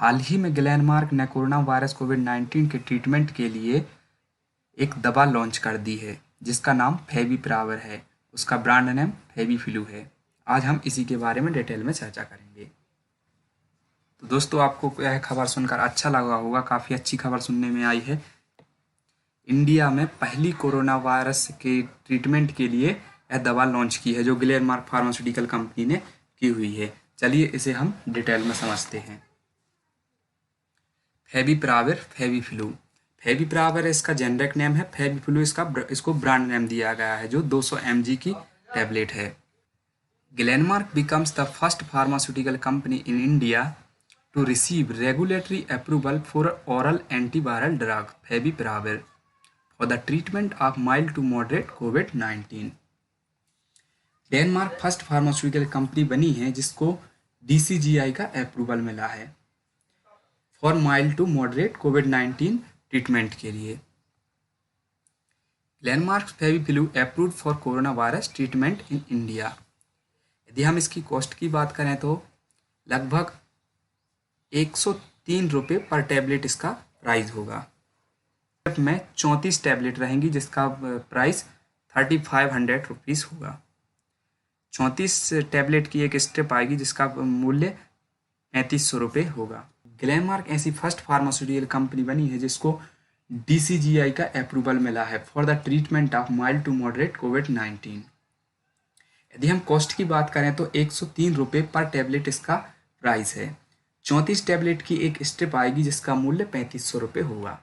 हाल ही में ग्लेनमार्क ने corona virus कोविड-19 के ट्रीटमेंट के लिए एक दवा लॉन्च कर दी है जिसका नाम फेविपिराविर है। उसका ब्रांड नेम फेविफ्लू है। आज हम इसी के बारे में डिटेल में चर्चा करेंगे। तो दोस्तों, आपको यह खबर सुनकर अच्छा लगा होगा, काफ़ी अच्छी खबर सुनने में आई है। इंडिया में पहली कोरोना वायरस के ट्रीटमेंट के लिए यह दवा लॉन्च की है जो ग्लेनमार्क फार्मास्यूटिकल कंपनी ने की हुई है। चलिए इसे हम डिटेल में समझते हैं। फेविपिराविर, फेविपिराविर इसका जेनरिक नेम है। फेविफ्लू इसको ब्रांड नेम दिया गया है जो 200 mg की टैबलेट है। Glenmark becomes the first pharmaceutical company in India to receive regulatory approval for oral antiviral drug favipiravir for the treatment of mild to moderate COVID-19। Denmark first pharmaceutical company बनी है जिसको DCGI का approval मिला है for mild to moderate COVID treatment के लिए। Glenmark FabiFlu approved for corona virus treatment in India. यदि हम इसकी कॉस्ट की बात करें तो लगभग 103 रुपये पर टैबलेट इसका प्राइस होगा। में 34 टैबलेट रहेंगी जिसका प्राइस 3500 रुपीज़ होगा। 34 टैबलेट की एक स्ट्रिप आएगी जिसका मूल्य 3500 रुपये होगा। ग्लेनमार्क ऐसी फर्स्ट फार्मास्यूटिकल कंपनी बनी है जिसको DCGI का अप्रूवल मिला है for the treatment of mild to moderate कोविड-19। यदि हम कॉस्ट की बात करें तो 103 रुपये पर टैबलेट इसका प्राइस है। 34 टैबलेट की एक स्ट्रिप आएगी जिसका मूल्य 3500 रुपये होगा।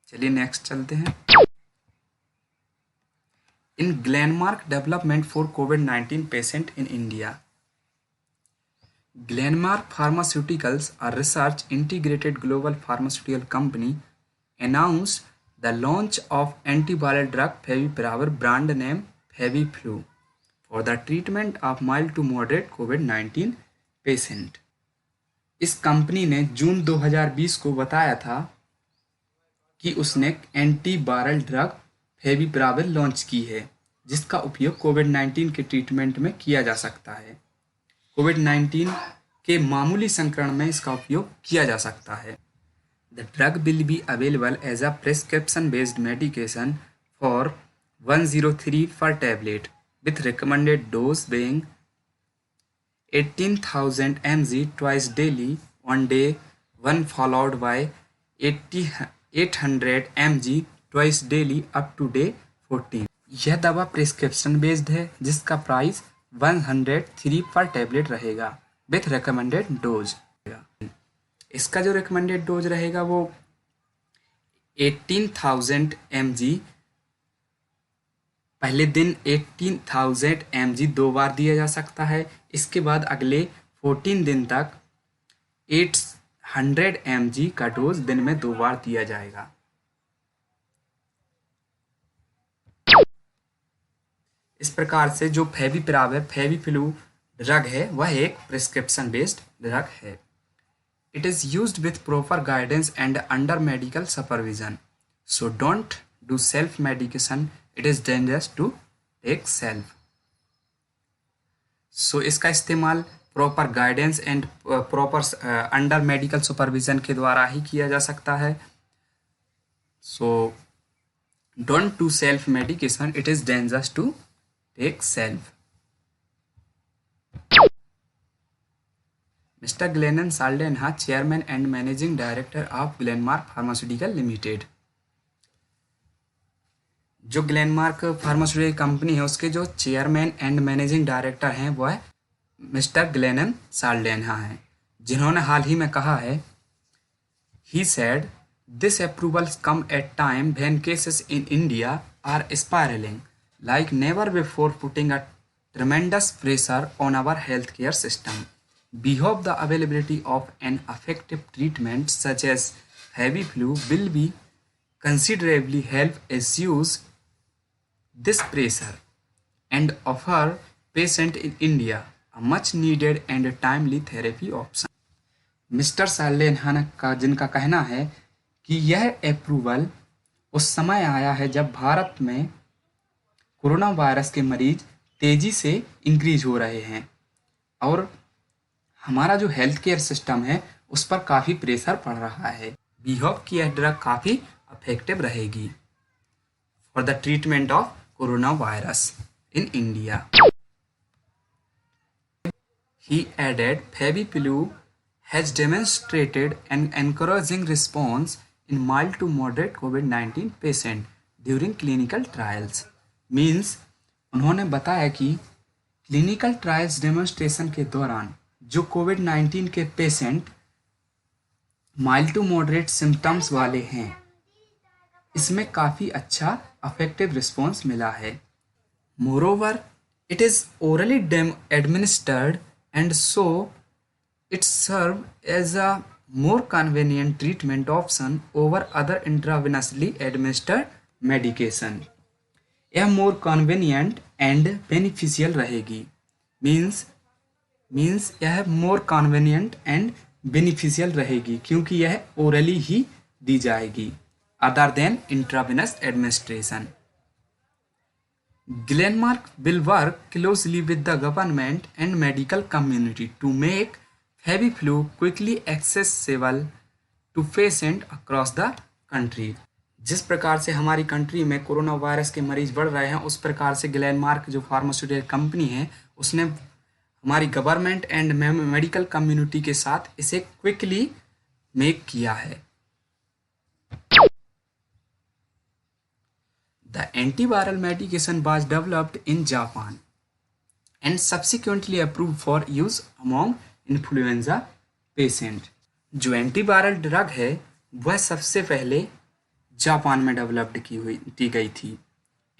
चलिए नेक्स्ट चलते हैं। इन ग्लेनमार्क डेवलपमेंट फॉर कोविड-19 patient in India. Glenmark Pharmaceuticals, a research integrated global pharmaceutical company, announced the launch of antiviral drug favipiravir brand name Feviflu for the treatment of mild to moderate COVID-19 patient। इस company ने जून 2020 को बताया था कि उसने antiviral drug favipiravir launch की है जिसका उपयोग कोविड-19 के ट्रीटमेंट में किया जा सकता है। कोविड-19 के मामूली संक्रमण में इसका उपयोग किया जा सकता है। The drug will be available as a prescription based medication for 103 per tablet with recommended dose being 18,000 mg twice daily on day 1 followed by 800 mg twice daily up to day 14। यह दवा प्रिस्क्रिप्शन बेस्ड है जिसका price 103 per tablet रहेगा with recommended dose. इसका जो recommended dose रहेगा वो 18,000 mg पहले दिन 18,000 mg 2 बार दिया जा सकता है। इसके बाद अगले 14 दिन तक 800 mg का डोज दिन में 2 बार दिया जाएगा। इस प्रकार से जो फेविफ्लू ड्रग है वह एक प्रिस्क्रिप्शन बेस्ड ड्रग है। It is used with proper guidance and under medical supervision, so don't do self medication, it is dangerous to take self. So इसका इस्तेमाल proper guidance and proper under medical supervision के द्वारा ही किया जा सकता है। So don't do self medication, it is dangerous to take self. Mr. Glenn Saldanha, Chairman and Managing Director of Glenmark Pharmaceutical Limited। जो ग्लेनमार्क फार्मास्यूटिकल कंपनी है उसके जो चेयरमैन एंड मैनेजिंग डायरेक्टर हैं वो है मिस्टर ग्लेन साल्डेन्हा हैं, जिन्होंने हाल ही में कहा है he said this approvals come at time when cases in India are spiralling like never before, putting a tremendous pressure on our healthcare system। We hope the availability of an effective treatment such as Feviflu will be considerably help ease this pressure and offer patient in India a much needed and timely therapy option। Mister Saldanha का जिनका कहना है कि यह approval उस समय आया है जब भारत में कोरोना वायरस के मरीज तेजी से इंक्रीज हो रहे हैं और हमारा जो हेल्थ केयर सिस्टम है उस पर काफ़ी प्रेशर पड़ रहा है। वी होप कि यह ड्रग काफ़ी इफेक्टिव रहेगी for the treatment of corona virus in India. He added, Feviplu has demonstrated an encouraging response in mild to moderate COVID-19 patient during clinical trials. Means उन्होंने बताया कि क्लिनिकल ट्रायल्स डेमोन्स्ट्रेशन के दौरान जो COVID के patient mild to moderate symptoms वाले हैं, इसमें काफ़ी अच्छा अफेक्टिव रिस्पॉन्स मिला है। Moreover it is orally administered and so it serves as a more convenient treatment option over other intravenously administered medication. यह more convenient and beneficial रहेगी। Means यह more convenient and beneficial रहेगी क्योंकि यह orally ही दी जाएगी other than intravenous administration. Glenmark will work closely with the government and medical community to make Feviplu quickly accessible to patients across the country. जिस प्रकार से हमारी कंट्री में कोरोना वायरस के मरीज बढ़ रहे हैं, उस प्रकार से ग्लेनमार्क जो फार्मास्यूटिकल कंपनी है उसने हमारी गवर्नमेंट एंड मेडिकल कम्युनिटी के साथ इसे क्विकली मेक किया है। The antiviral medication was developed in Japan and subsequently approved for use among influenza patient. जो एंटीवायरल ड्रग है वह सबसे पहले जापान में डेवलप्ड की गई थी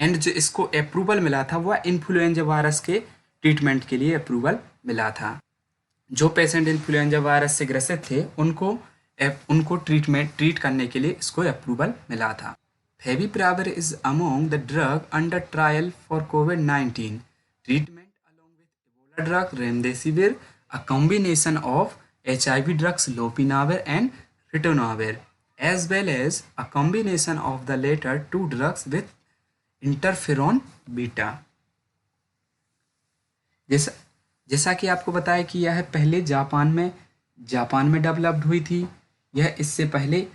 एंड जो इसको अप्रूवल मिला था वह इन्फ्लुएंजा वायरस के ट्रीटमेंट के लिए अप्रूवल मिला था। जो पेशेंट इन्फ्लुएंजा वायरस से ग्रसित थे उनको ट्रीट करने के लिए इसको अप्रूवल मिला था। Favipiravir is among the drug under trial for COVID-19 treatment along with Ebola drug Remdesivir, a combination of HIV drugs Lopinavir and Ritonavir, as well as a combination of the latter two drugs with interferon beta. जैसा कि आपको बताया कि यह पहले Japan में developed हुई थी। यह इससे पहले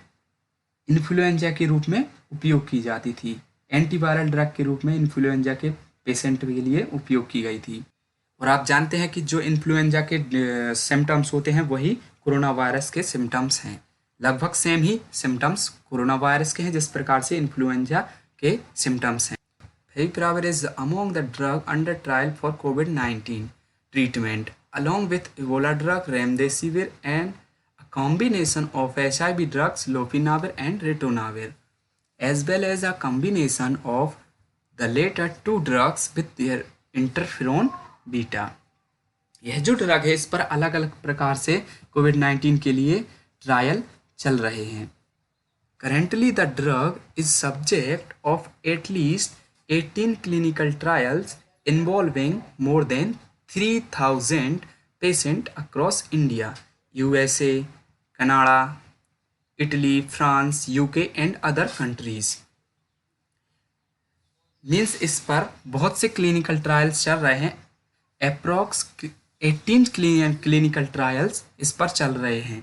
इन्फ्लुएंजा के रूप में उपयोग की जाती थी, एंटीवायरल ड्रग के रूप में इन्फ्लुएंजा के पेशेंट के लिए उपयोग की गई थी। और आप जानते हैं कि जो इन्फ्लुएंजा के सिम्टम्स होते हैं वही कोरोना वायरस के सिम्टम्स हैं। लगभग सेम ही सिम्टम्स कोरोना वायरस के हैं जिस प्रकार से इन्फ्लुएंजा के सिम्टम्स हैं। Favipiravir is among the drug under trial for COVID-19 treatment along with Ebola drug Remdesivir and combination of HIV drugs Lopinavir and Ritonavir, as well as a combination of the latter two drugs with their interferon beta. यह जो drug है इस पर अलग अलग प्रकार से कोविड-19 के लिए ट्रायल चल रहे हैं। Currently the drug is subject of at least 18 clinical trials involving more than 3,000 patients across India, USA, Canada, Italy, France, UK and other countries. Means इस पर बहुत से क्लिनिकल ट्रायल्स चल रहे हैं। अप्रॉक्स 18 क्लिनिकल ट्रायल्स इस पर चल रहे हैं।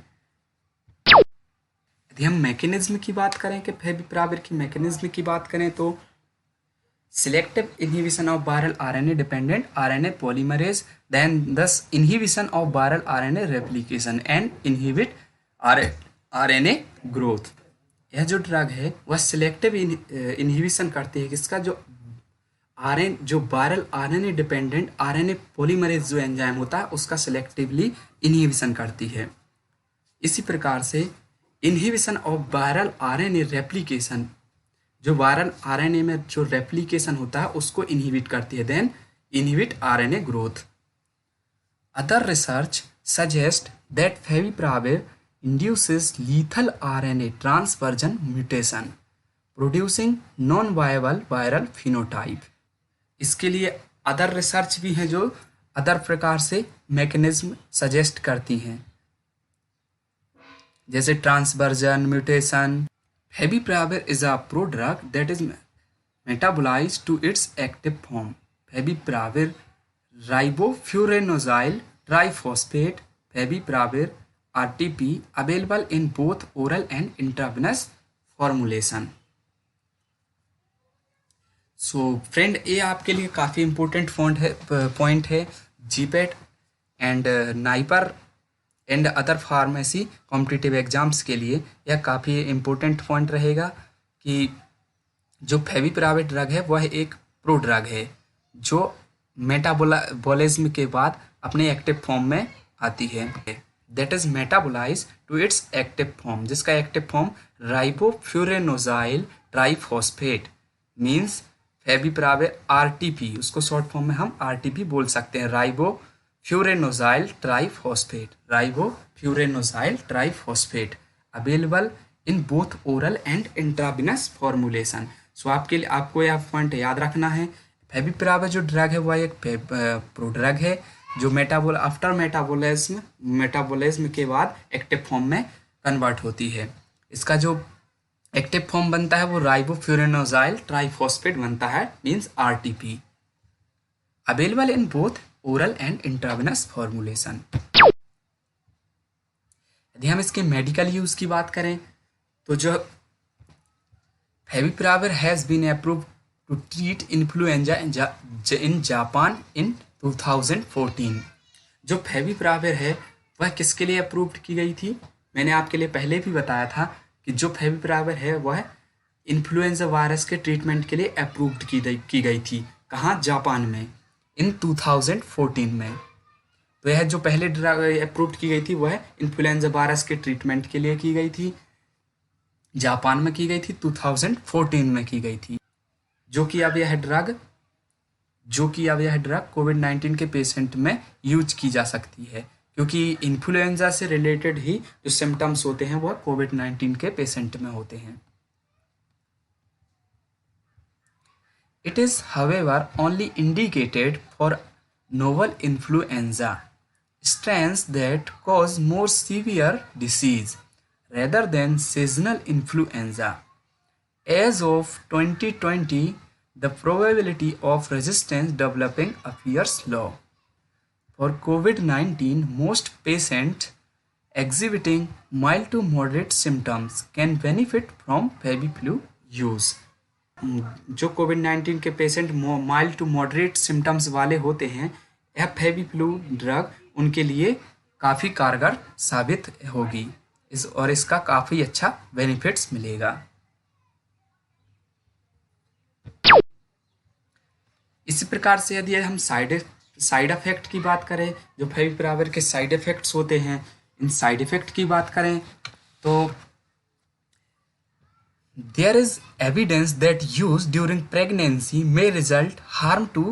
यदि हम मैकेनिज्म की बात करें कि फेविपिराविर की मैकेनिज्म की बात करें तो selective inhibition of viral RNA dependent RNA polymerase, then thus inhibition of viral RNA replication and inhibit RNA growth. यह जो ड्रग है वह सिलेक्टिव इनहिबिशन करती है किसका, जो viral RNA dependent RNA polymerase जो एंजाइम होता है उसका सिलेक्टिवली इनहिबिशन करती है। इसी प्रकार से inhibition of viral RNA replication, जो वायरल RNA में जो रेप्लिकेशन होता है उसको इनहिबिट करती है, then inhibit RNA growth. Other research suggest that favipiravir induces lethal RNA transversion mutation producing non-viable viral phenotype. इसके लिए अदर रिसर्च भी हैं जो अदर प्रकार से मैकेनिज्म सजेस्ट करती हैं जैसे transversion mutation. Favipiravir is a prodrug that is metabolized to its active form. Favipiravir ribofuranosyl triphosphate favipiravir RTP available in both oral and intravenous formulation. So friend, ये आपके लिए काफ़ी इम्पोर्टेंट पॉइंट है GPAT and NIPER and other pharmacy competitive exams के लिए यह काफ़ी important point रहेगा कि जो फेविपिराविर ड्रग है वह एक प्रो ड्रग है जो मेटाबॉलिज्म के बाद अपने एक्टिव फॉर्म में आती है, that is metabolize to its active form, जिसका active form ribofuranosyl triphosphate means favipiravir RTP, उसको शॉर्ट फॉर्म में हम RTP बोल सकते हैं, ribofuranosyl triphosphate available in both oral and intravenous formulation. So आपके लिए आपको यह पॉइंट याद रखना है, फेविपिराविर जो ड्रग है वह एक प्रो ड्रग है जो आफ्टर मेटाबॉलिज्म के बाद एक्टिव फॉर्म में कन्वर्ट होती है। इसका जो एक्टिव फॉर्म बनता है वो राइबोफ्यूरेनोजाइल ट्राइफॉस्फेट बनता है means RTP, available in both oral and intravenous formulation. यदि हम इसके मेडिकल यूज की बात करें तो जो favipiravir has been approved to treat influenza in Japan in 2014। जो फेविपिराविर है वह किसके लिए अप्रूव्ड की गई थी? मैंने आपके लिए पहले भी बताया था कि जो फेविपिराविर है वह इन्फ्लुएंजा वायरस के ट्रीटमेंट के लिए अप्रूव्ड की गई थी। कहाँ? जापान में इन 2014 में। तो यह जो पहले ड्रग अप्रूव्ड की गई थी वह इन्फ्लुएंजा वायरस के ट्रीटमेंट के लिए की गई थी, जापान में की गई थी, 2014 में की गई थी। जो कि अब यह ड्रग कोविड-19 के पेशेंट में यूज की जा सकती है, क्योंकि इन्फ्लुएंजा से रिलेटेड ही जो सिम्टम्स होते हैं वह कोविड-19 के पेशेंट में होते हैं। It is, however, only indicated for novel influenza strains that cause more severe disease rather than seasonal influenza. As of 2020, the probability of resistance developing appears low. For COVID-19, most patients exhibiting mild to moderate symptoms can benefit from Feviflu use. जो COVID के patient mild to moderate symptoms वाले होते हैं, यह FabiFlu drug उनके लिए काफ़ी कारगर साबित होगी और इसका काफ़ी अच्छा बेनिफिट्स मिलेगा। इसी प्रकार से यदि हम साइड इफ़ेक्ट की बात करें, जो फेविपिराविर के साइड इफ़ेक्ट्स होते हैं, इन साइड इफ़ेक्ट की बात करें तो there is evidence that use during pregnancy may result harm to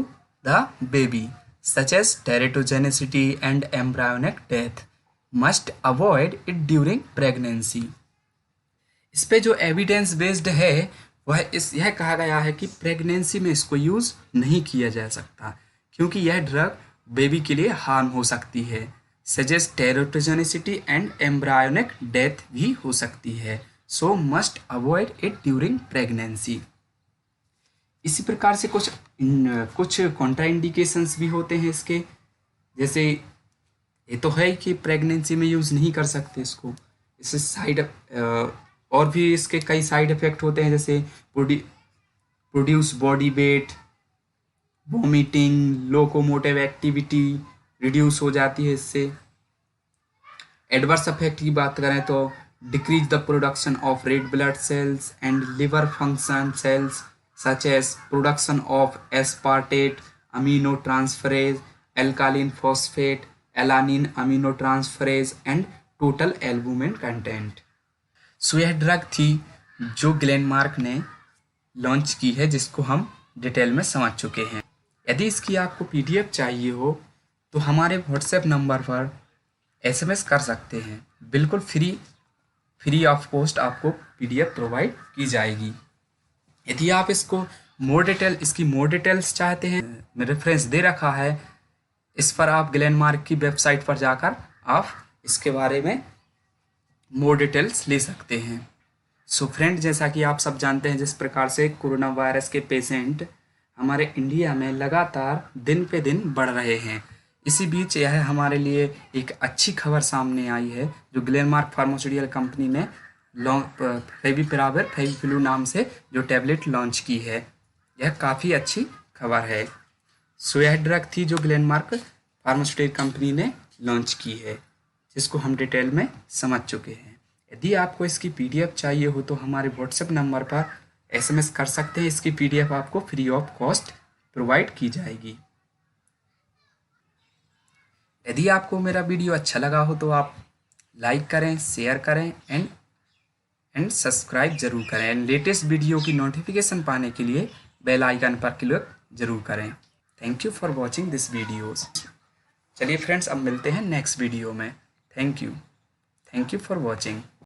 the baby, such as teratogenicity and embryonic death. Must avoid it during pregnancy. इस पे जो एविडेंस बेस्ड है वह यह कहा गया है कि प्रेगनेंसी में इसको यूज़ नहीं किया जा सकता, क्योंकि यह ड्रग बेबी के लिए हार्म हो सकती है, सजेस्ट टेरोटोजेनिसिटी एंड एम्ब्रायोनिक डेथ भी हो सकती है। सो must avoid it during pregnancy. इसी प्रकार से कुछ कॉन्ट्राइंडिकेशंस भी होते हैं इसके, जैसे ये तो है कि प्रेगनेंसी में यूज़ नहीं कर सकते इसको, इससे और भी इसके कई साइड इफ़ेक्ट होते हैं, जैसे produce body weight, vomiting, locomotive activity reduce हो जाती है इससे। एडवर्स इफेक्ट की बात करें तो decrease the production of red blood cells and liver function cells such as production of aspartate aminotransferase, alkaline phosphate, alanine aminotransferase and total albumin content. सो यह drug थी जो ग्लेनमार्क ने लॉन्च की है, जिसको हम डिटेल में समझ चुके हैं। यदि इसकी आपको PDF चाहिए हो तो हमारे व्हाट्सएप नंबर पर SMS कर सकते हैं, बिल्कुल फ्री ऑफ कॉस्ट आपको PDF प्रोवाइड की जाएगी। यदि आप इसकी मोर डिटेल्स चाहते हैं, मैं रेफरेंस दे रखा है, इस पर आप ग्लेनमार्क की वेबसाइट पर जाकर आप इसके बारे में मोर डिटेल्स ले सकते हैं। सो फ्रेंड, जैसा कि आप सब जानते हैं, जिस प्रकार से कोरोना वायरस के पेशेंट हमारे इंडिया में लगातार दिन पे दिन बढ़ रहे हैं, इसी बीच यह हमारे लिए एक अच्छी खबर सामने आई है, जो ग्लेनमार्क फार्मास्यूटिकल कंपनी ने फेविपिराविर फेविपिलू नाम से जो टैबलेट लॉन्च की है। यह काफ़ी अच्छी खबर है। सो यह ड्रग थी जो ग्लेनमार्क फार्मास्यूटिकल कंपनी ने लॉन्च की है, जिसको हम डिटेल में समझ चुके हैं। यदि आपको इसकी पीडीएफ चाहिए हो तो हमारे व्हाट्सएप नंबर पर एसएमएस कर सकते हैं। इसकी पीडीएफ आपको फ्री ऑफ कॉस्ट प्रोवाइड की जाएगी। यदि आपको मेरा वीडियो अच्छा लगा हो तो आप लाइक करें, शेयर करें एंड सब्सक्राइब जरूर करें। एंड लेटेस्ट वीडियो की नोटिफिकेशन पाने के लिए बेल आइकन पर क्लिक जरूर करें। Thank you for watching this videos. चलिए फ्रेंड्स, अब मिलते हैं नेक्स्ट वीडियो में। Thank you for watching.